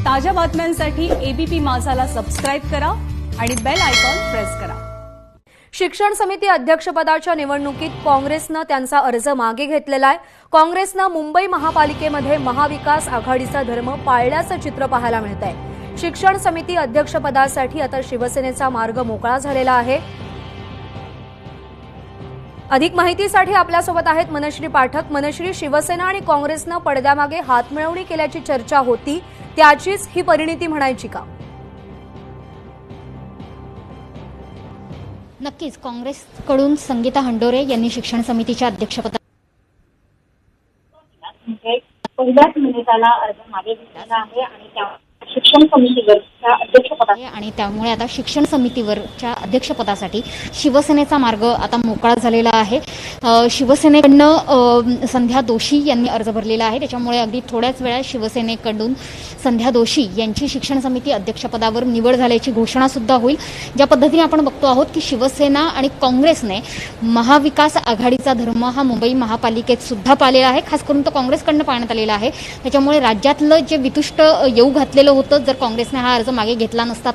ताज्या बातम्यांसाठी ABP माझाला subscribe करा आणि बेल आयकॉन प्रेस करा। शिक्षण समिती अध्यक्षपदाच्या निवडणुकीत काँग्रेसनं त्यांचा अर्ज मागे घेतलेला आहे। काँग्रेसनं मुंबई महापालिकेमध्ये महाविकास आघाडीचा धर्म पाळल्याचं चित्र पाहायला मिळतंय। शिक्षण समिती अध्यक्षपदासाठी आता शिवसेनेचा मार्ग मोकळा झालेला आहे। अधिक माहितीसाठी आपल्यासोबत आहेत मनश्री पाठक। मनश्री, शिवसेना आणि काँग्रेसनं पडद्यामागे हातमिळवणी केल्याची चर्चा होती, त्याचीच ही परिणिती म्हणायची का? नक्कीच काँग्रेसकडून संगीता हंडोरे यांनी शिक्षण समितीच्या अध्यक्षपदा पहिल्याच मिनिटाला अर्ज मागे घेतलेला आहे आणि त्या शिक्षण समितीवरच्या अध्यक्षपदा आणि त्यामुळे आता शिक्षण समितीवरच्या अध्यक्षपदासाठी शिवसेनेचा मार्ग आता मोकळा झालेला आहे। शिवसेनेकडून संध्या दोशी यांनी अर्ज भरलेला आहे, त्याच्यामुळे अगदी थोड्याच वेळात शिवसेनेकडून संध्या दोशी यांची शिक्षण समिती अध्यक्षपदावर निवड झाल्याची घोषणा सुद्धा होईल। ज्या पद्धतीने आपण बघतो आहोत की शिवसेना आणि काँग्रेसने महाविकास आघाडीचा धर्म हा मुंबई महापालिकेत सुद्धा पाळलेला आहे, खास करून तो काँग्रेसकडून पाळण्यात आलेला आहे। त्याच्यामुळे राज्यातलं जे वितुष्ट येऊ घातलेलं होतं, जर काँग्रेसने हा अर्ज मागे घेतला नसता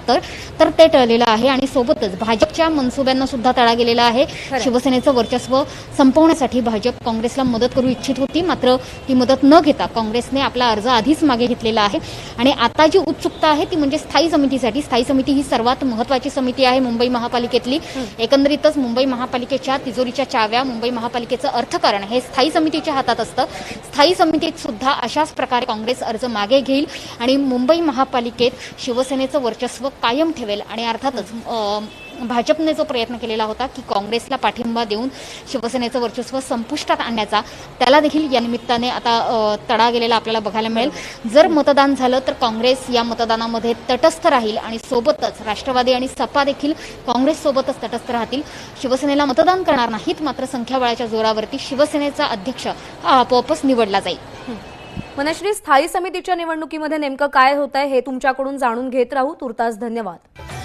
तर ते टळलेलं आहे आणि सोबतच भाजपच्या मनसुब्यांना सुद्धा तडा गेलेला आहे। शिवसेनेचं वर्चस्व संपवण्यासाठी भाजप काँग्रेसला मदत करू इच्छित होती, मात्र ती मदत न घेता काँग्रेसने आपला अर्ज आधीच मागे घेतलेला आहे। आणि आता जी उत्सुकता आहे ती म्हणजे स्थायी समितीसाठी। स्थायी समिती ही सर्वात महत्त्वाची समिती आहे मुंबई महापालिकेतली। एकंदरीतच मुंबई महापालिकेच्या तिजोरीच्या चाव्या, मुंबई महापालिकेचं अर्थकारण हे स्थायी समितीच्या हातात असतं। स्थायी समितीत सुद्धा अशाच प्रकारे काँग्रेस अर्ज मागे घेईल आणि मुंबई महापालिकेत शिवसेनेचं वर्चस्व कायम ठेवेल। आणि अर्थातच भाजपने जो प्रयत्न केलेला होता की काँग्रेसला पाठिंबा देऊन शिवसेनेचं वर्चस्व संपुष्टात आणण्याचा, त्याला देखील या निमित्ताने आता तडा गेलेला आपल्याला बघायला मिळेल। जर मतदान झालं तर काँग्रेस या मतदानामध्ये तटस्थ राहील आणि सोबतच राष्ट्रवादी आणि सपा देखील काँग्रेस सोबतच तटस्थ राहतील। शिवसेनेला मतदान करणार नाहीत, मात्र संख्याबळाच्या जोरावरती शिवसेनेचा अध्यक्ष हा आपोआपच निवडला जाईल। मनश्री, स्थायी समितीच्या निवडणुकीमध्ये नेमकं काय होतंय हे तुमच्याकडून जाणून घेत राहू। तुर्तास धन्यवाद।